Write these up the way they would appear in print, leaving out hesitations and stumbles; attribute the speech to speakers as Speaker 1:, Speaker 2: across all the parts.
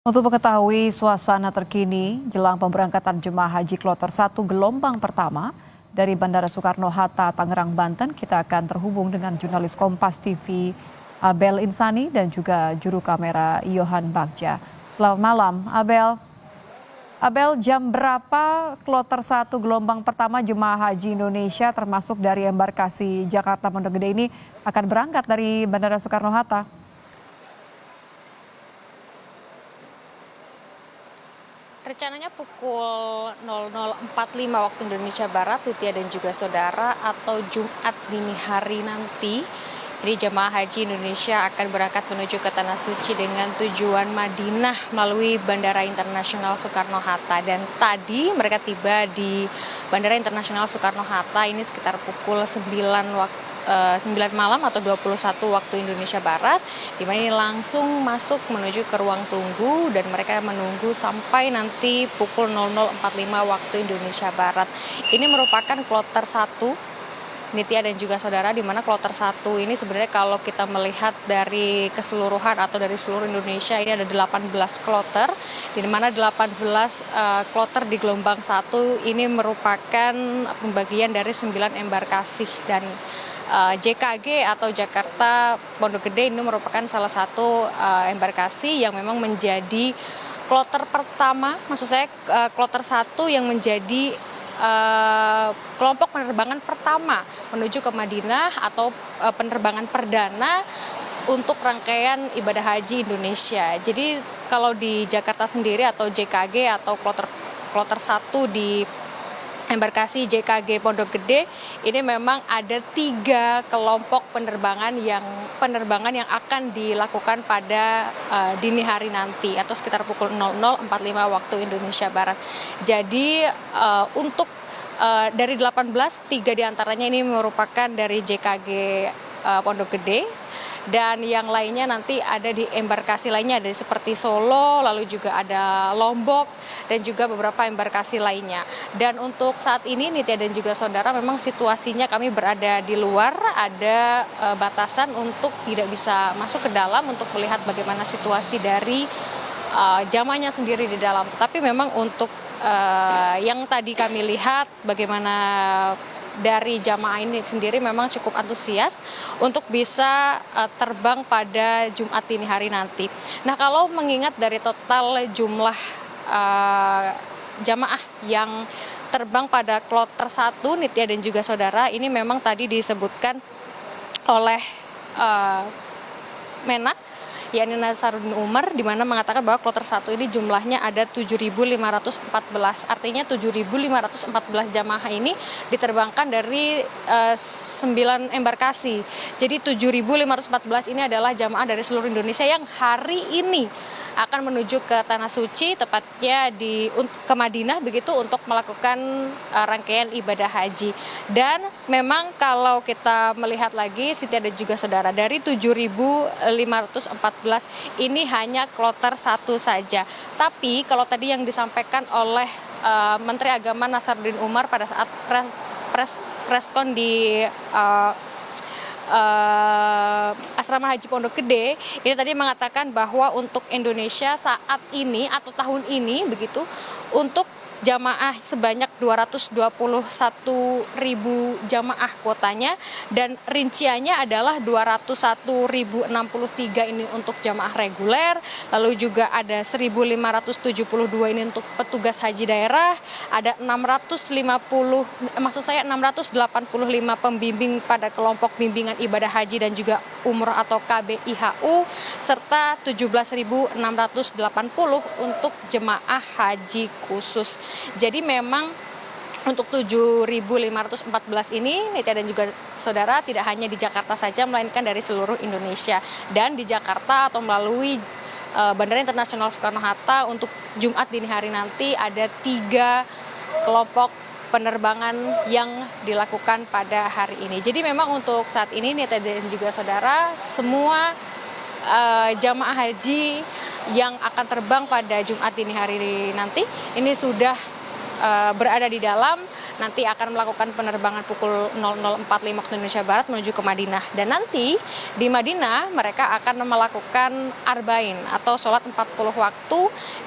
Speaker 1: Untuk mengetahui suasana terkini jelang pemberangkatan jemaah haji kloter 1 gelombang pertama dari Bandara Soekarno-Hatta, Tangerang, Banten, kita akan terhubung dengan jurnalis Kompas TV Abel Insani dan juga juru kamera Yohan Bagja. Selamat malam, Abel. Abel, jam berapa kloter 1 gelombang pertama jemaah haji Indonesia termasuk dari embarkasi Jakarta Pondok Gede ini akan berangkat dari Bandara Soekarno-Hatta?
Speaker 2: Rencananya pukul 00.45 waktu Indonesia Barat, Titia dan juga saudara, atau Jumat dini hari nanti. Jadi jemaah haji Indonesia akan berangkat menuju ke Tanah Suci dengan tujuan Madinah melalui Bandara Internasional Soekarno-Hatta. Dan tadi mereka tiba di Bandara Internasional Soekarno-Hatta ini sekitar pukul 9 malam atau 21 waktu Indonesia Barat, di mana ini langsung masuk menuju ke ruang tunggu dan mereka menunggu sampai nanti pukul 00.45 waktu Indonesia Barat. Ini merupakan kloter 1 Nitya dan juga saudara, di mana kloter 1 ini sebenarnya kalau kita melihat dari keseluruhan atau dari seluruh Indonesia ini ada 18 kloter, di mana 18 kloter di gelombang 1 ini merupakan pembagian dari 9 embarkasi, dan JKG atau Jakarta Pondok Gede ini merupakan salah satu embarkasi yang memang menjadi kloter pertama, maksud saya kloter 1 yang menjadi kelompok penerbangan pertama menuju ke Madinah atau penerbangan perdana untuk rangkaian ibadah haji Indonesia. Jadi kalau di Jakarta sendiri atau JKG atau kloter 1 di embarkasi JKG Pondok Gede ini memang ada 3 kelompok penerbangan yang akan dilakukan pada dini hari nanti atau sekitar pukul 00.45 waktu Indonesia Barat. Jadi untuk dari 18, 3 diantaranya ini merupakan dari JKG Pondok Gede, dan yang lainnya nanti ada di embarkasi lainnya, ada seperti Solo, lalu juga ada Lombok, dan juga beberapa embarkasi lainnya. Dan untuk saat ini Nitya dan juga saudara, memang situasinya kami berada di luar, ada batasan untuk tidak bisa masuk ke dalam untuk melihat bagaimana situasi dari jamaahnya sendiri di dalam. Tapi memang untuk yang tadi kami lihat bagaimana dari jamaah ini sendiri memang cukup antusias untuk bisa terbang pada Jumat dini hari nanti. Nah, kalau mengingat dari total jumlah jamaah yang terbang pada kloter 1 Nitya dan juga saudara, ini memang tadi disebutkan oleh Menak yakni Nasaruddin Umar, di mana mengatakan bahwa kloter 1 ini jumlahnya ada 7.514. Artinya 7.514 jamaah ini diterbangkan dari 9 embarkasi. Jadi 7.514 ini adalah jamaah dari seluruh Indonesia yang hari ini akan menuju ke Tanah Suci, tepatnya ke Madinah begitu, untuk melakukan rangkaian ibadah haji. Dan memang kalau kita melihat lagi Siti dan juga saudara, dari 7.514 ini hanya kloter 1 saja. Tapi kalau tadi yang disampaikan oleh Menteri Agama Nasaruddin Umar pada saat preskon di Asrama Haji Pondok Gede ini tadi mengatakan bahwa untuk Indonesia saat ini atau tahun ini begitu, untuk jamaah sebanyak 221.000 jamaah kuotanya, dan rinciannya adalah 201.063 ini untuk jamaah reguler, lalu juga ada 1.572 ini untuk petugas haji daerah, ada 685 pembimbing pada kelompok bimbingan ibadah haji dan juga umroh atau KBIHU, serta 17.680 untuk jemaah haji khusus. Jadi memang untuk 7.514 ini Nitya dan juga saudara tidak hanya di Jakarta saja, melainkan dari seluruh Indonesia. Dan di Jakarta atau melalui Bandara Internasional Soekarno-Hatta untuk Jumat dini hari nanti ada 3 kelompok penerbangan yang dilakukan pada hari ini. Jadi memang untuk saat ini Nitya dan juga saudara, semua jamaah haji yang akan terbang pada Jumat dini hari nanti ini sudah berada di dalam nanti akan melakukan penerbangan pukul 00.45 waktu Indonesia Barat menuju ke Madinah. Dan nanti di Madinah mereka akan melakukan arba'in atau sholat 40 waktu,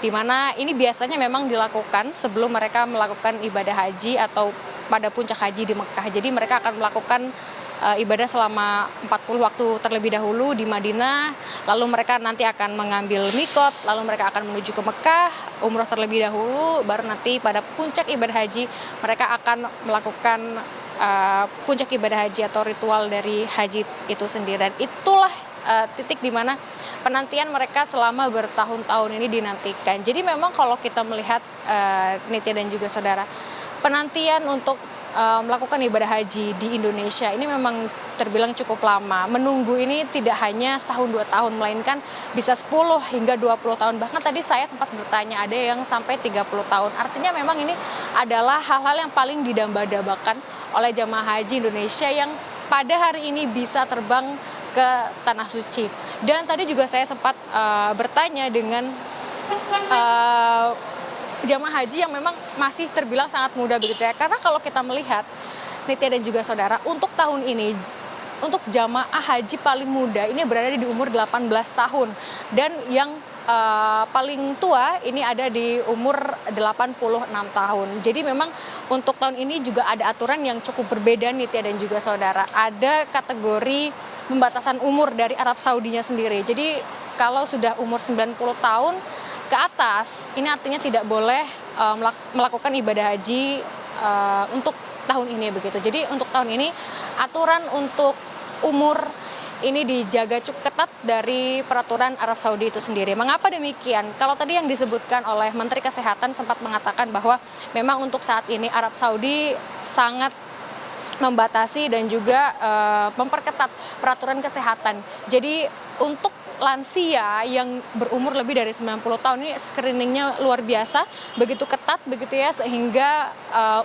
Speaker 2: di mana ini biasanya memang dilakukan sebelum mereka melakukan ibadah haji atau pada puncak haji di Mekah. Jadi mereka akan melakukan ibadah selama 40 waktu terlebih dahulu di Madinah, lalu mereka nanti akan mengambil mikot, lalu mereka akan menuju ke Mekah, umroh terlebih dahulu, baru nanti pada puncak ibadah haji mereka akan melakukan puncak ibadah haji atau ritual dari haji itu sendiri. Dan itulah titik di mana penantian mereka selama bertahun-tahun ini dinantikan. Jadi memang kalau kita melihat Nitya dan juga saudara, penantian untuk melakukan ibadah haji di Indonesia ini memang terbilang cukup lama. Menunggu ini tidak hanya setahun 2 tahun, melainkan bisa 10 hingga 20 tahun. Bahkan tadi saya sempat bertanya ada yang sampai 30 tahun. Artinya memang ini adalah hal-hal yang paling didamba-dambakan oleh jamaah haji Indonesia yang pada hari ini bisa terbang ke Tanah Suci. Dan tadi juga saya sempat bertanya dengan jamaah haji yang memang masih terbilang sangat muda begitu ya. Karena kalau kita melihat Nitya dan juga saudara, untuk tahun ini untuk jamaah haji paling muda ini berada di umur 18 tahun dan yang paling tua ini ada di umur 86 tahun. Jadi memang untuk tahun ini juga ada aturan yang cukup berbeda Nitya dan juga saudara. Ada kategori pembatasan umur dari Arab Saudinya sendiri. Jadi kalau sudah umur 90 tahun ke atas, ini artinya tidak boleh melakukan ibadah haji untuk tahun ini begitu. Jadi untuk tahun ini aturan untuk umur ini dijaga cukup ketat dari peraturan Arab Saudi itu sendiri. Mengapa demikian? Kalau tadi yang disebutkan oleh Menteri Kesehatan sempat mengatakan bahwa memang untuk saat ini Arab Saudi sangat membatasi dan juga memperketat peraturan kesehatan. Jadi untuk lansia yang berumur lebih dari 90 tahun ini screeningnya luar biasa, begitu ketat begitu ya, sehingga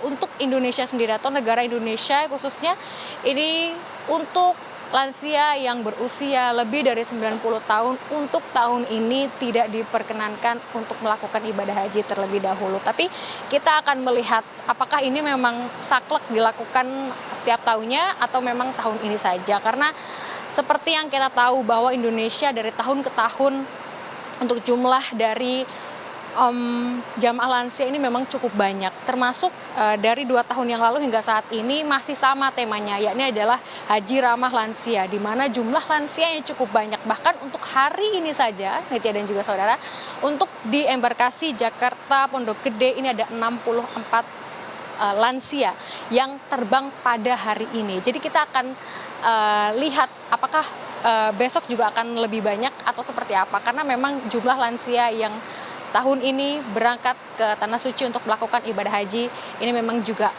Speaker 2: untuk Indonesia sendiri atau negara Indonesia khususnya ini untuk lansia yang berusia lebih dari 90 tahun untuk tahun ini tidak diperkenankan untuk melakukan ibadah haji terlebih dahulu. Tapi kita akan melihat apakah ini memang saklek dilakukan setiap tahunnya atau memang tahun ini saja, karena seperti yang kita tahu bahwa Indonesia dari tahun ke tahun untuk jumlah dari jamaah lansia ini memang cukup banyak. Termasuk dari 2 tahun yang lalu hingga saat ini masih sama temanya, yakni adalah Haji Ramah Lansia, di mana jumlah lansia yang cukup banyak. Bahkan untuk hari ini saja, Nitya dan juga saudara, untuk di embarkasi Jakarta Pondok Gede ini ada 64 lansia yang terbang pada hari ini. Jadi kita akan lihat apakah besok juga akan lebih banyak atau seperti apa, karena memang jumlah lansia yang tahun ini berangkat ke Tanah Suci untuk melakukan ibadah haji ini memang juga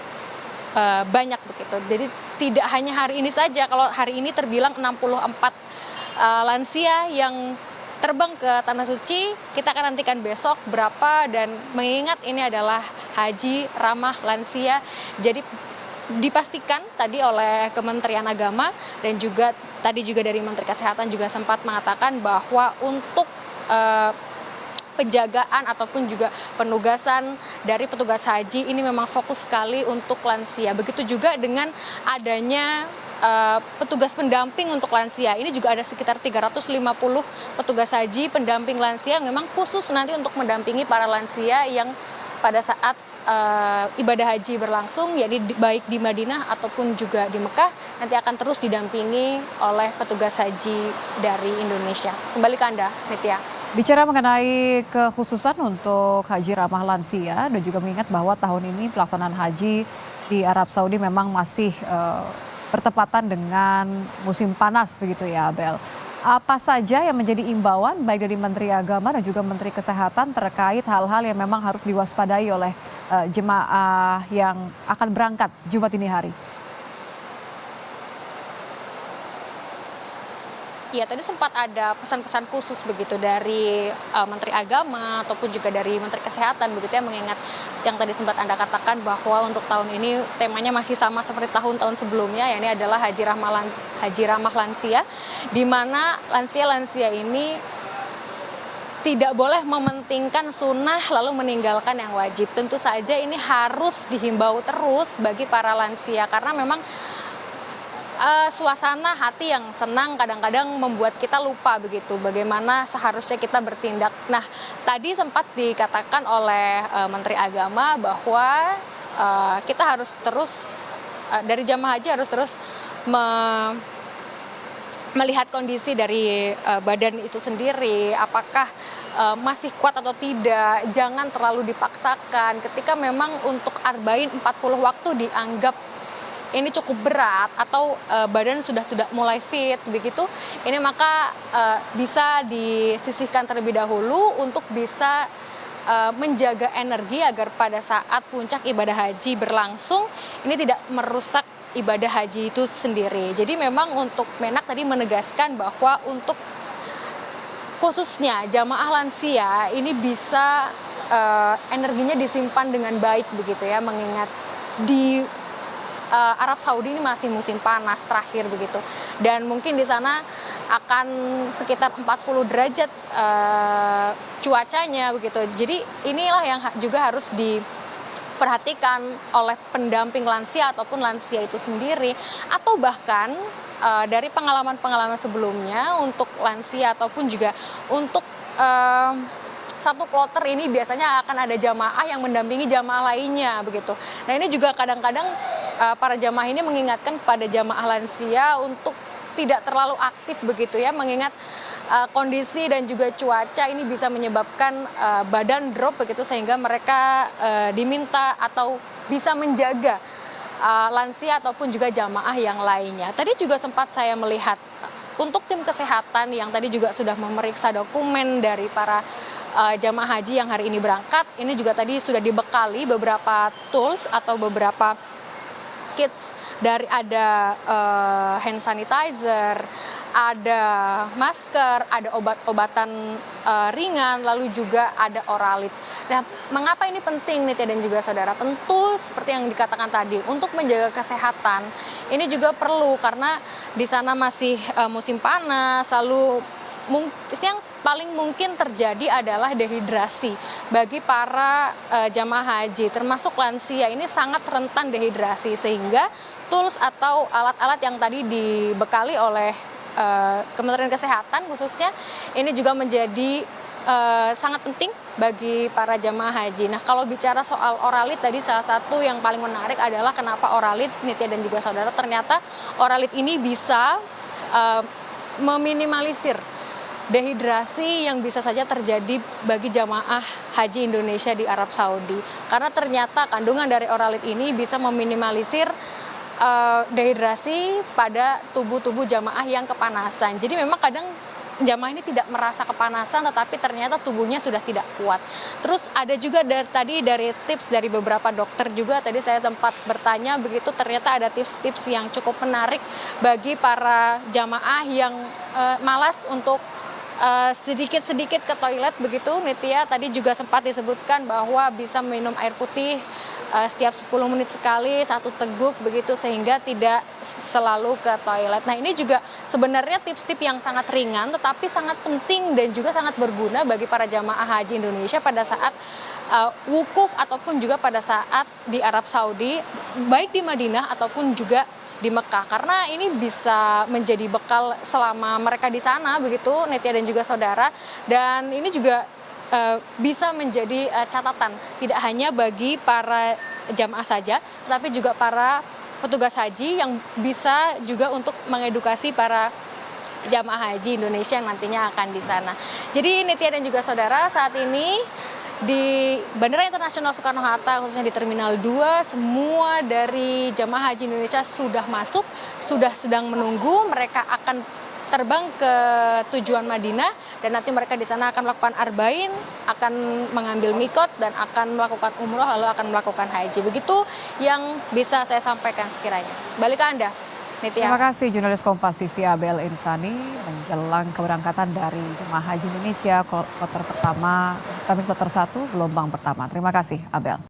Speaker 2: banyak begitu. Jadi tidak hanya hari ini saja, kalau hari ini terbilang 64 lansia yang terbang ke Tanah Suci, kita akan nantikan besok berapa, dan mengingat ini adalah haji ramah lansia, jadi dipastikan tadi oleh Kementerian Agama dan juga tadi juga dari Menteri Kesehatan juga sempat mengatakan bahwa untuk penjagaan ataupun juga penugasan dari petugas haji ini memang fokus sekali untuk lansia. Begitu juga dengan adanya petugas pendamping untuk lansia. Ini juga ada sekitar 350 petugas haji pendamping lansia yang memang khusus nanti untuk mendampingi para lansia yang pada saat ibadah haji berlangsung, yakni baik di Madinah ataupun juga di Mekah, nanti akan terus didampingi oleh petugas haji dari Indonesia. Kembali ke Anda, Nitya.
Speaker 1: Bicara mengenai kekhususan untuk haji ramah lansia dan juga mengingat bahwa tahun ini pelaksanaan haji di Arab Saudi memang masih bertepatan dengan musim panas begitu ya, Abel. Apa saja yang menjadi imbauan baik dari Menteri Agama dan juga Menteri Kesehatan terkait hal-hal yang memang harus diwaspadai oleh jemaah yang akan berangkat Jumat ini hari?
Speaker 2: Ya, tadi sempat ada pesan-pesan khusus begitu dari Menteri Agama ataupun juga dari Menteri Kesehatan begitu ya, mengingat yang tadi sempat Anda katakan bahwa untuk tahun ini temanya masih sama seperti tahun-tahun sebelumnya, yakni adalah haji ramah lansia, di mana lansia-lansia ini tidak boleh mementingkan sunnah lalu meninggalkan yang wajib. Tentu saja ini harus dihimbau terus bagi para lansia karena memang suasana hati yang senang kadang-kadang membuat kita lupa begitu bagaimana seharusnya kita bertindak. Nah, tadi sempat dikatakan oleh Menteri Agama bahwa kita harus terus dari jamaah haji harus terus melihat kondisi dari badan itu sendiri, apakah masih kuat atau tidak, jangan terlalu dipaksakan. Ketika memang untuk arba'in 40 waktu dianggap ini cukup berat atau badan sudah tidak mulai fit begitu, ini maka bisa disisihkan terlebih dahulu untuk bisa menjaga energi agar pada saat puncak ibadah haji berlangsung ini tidak merusak ibadah haji itu sendiri. Jadi memang untuk Menak tadi menegaskan bahwa untuk khususnya jamaah lansia ini bisa energinya disimpan dengan baik begitu ya, mengingat di Arab Saudi ini masih musim panas terakhir begitu, dan mungkin di sana akan sekitar 40 derajat cuacanya begitu. Jadi inilah yang juga harus diperhatikan oleh pendamping lansia ataupun lansia itu sendiri, atau bahkan dari pengalaman-pengalaman sebelumnya untuk lansia ataupun juga untuk satu kloter ini biasanya akan ada jamaah yang mendampingi jamaah lainnya begitu. Nah, ini juga kadang-kadang para jamaah ini mengingatkan pada jamaah lansia untuk tidak terlalu aktif begitu ya, mengingat kondisi dan juga cuaca ini bisa menyebabkan badan drop begitu, sehingga mereka diminta atau bisa menjaga lansia ataupun juga jamaah yang lainnya. Tadi juga sempat saya melihat untuk tim kesehatan yang tadi juga sudah memeriksa dokumen dari para jamaah haji yang hari ini berangkat, ini juga tadi sudah dibekali beberapa tools atau beberapa kits, dari ada hand sanitizer, ada masker, ada obat-obatan ringan, lalu juga ada oralit. Nah, mengapa ini penting nih dan juga saudara? Tentu seperti yang dikatakan tadi, untuk menjaga kesehatan ini juga perlu karena di sana masih musim panas, lalu yang paling mungkin terjadi adalah dehidrasi bagi para jamaah haji, termasuk lansia ini sangat rentan dehidrasi, sehingga tools atau alat-alat yang tadi dibekali oleh Kementerian Kesehatan khususnya ini juga menjadi sangat penting bagi para jamaah haji. Nah, kalau bicara soal oralit tadi, salah satu yang paling menarik adalah kenapa oralit, Nitya dan juga saudara, ternyata oralit ini bisa meminimalisir dehidrasi yang bisa saja terjadi bagi jamaah haji Indonesia di Arab Saudi. Karena ternyata kandungan dari oralit ini bisa meminimalisir dehidrasi pada tubuh-tubuh jamaah yang kepanasan. Jadi memang kadang jamaah ini tidak merasa kepanasan, tetapi ternyata tubuhnya sudah tidak kuat. Terus ada juga dari tips dari beberapa dokter juga, tadi saya sempat bertanya begitu, ternyata ada tips-tips yang cukup menarik bagi para jamaah yang malas untuk sedikit-sedikit ke toilet begitu, Nitya. Tadi juga sempat disebutkan bahwa bisa minum air putih setiap 10 menit sekali, 1 teguk begitu, sehingga tidak selalu ke toilet. Nah, ini juga sebenarnya tips-tips yang sangat ringan tetapi sangat penting dan juga sangat berguna bagi para jamaah haji Indonesia pada saat wukuf ataupun juga pada saat di Arab Saudi, baik di Madinah ataupun juga di Mekah, karena ini bisa menjadi bekal selama mereka di sana begitu, Nitya dan juga saudara. Dan ini juga bisa menjadi catatan tidak hanya bagi para jamaah saja, tapi juga para petugas haji yang bisa juga untuk mengedukasi para jamaah haji Indonesia yang nantinya akan di sana. Jadi Nitya dan juga saudara, saat ini di Bandara Internasional Soekarno-Hatta khususnya di Terminal 2, semua dari jamaah haji Indonesia sudah masuk, sudah sedang menunggu. Mereka akan terbang ke tujuan Madinah dan nanti mereka di sana akan melakukan arba'in, akan mengambil mikot dan akan melakukan umroh, lalu akan melakukan haji. Begitu yang bisa saya sampaikan sekiranya. Balik ke Anda, Nitya.
Speaker 1: Terima kasih jurnalis Kompas TV Abel Insani menjelang keberangkatan dari jemaah haji Indonesia kloter pertama, kloter 1 gelombang pertama. Terima kasih Abel.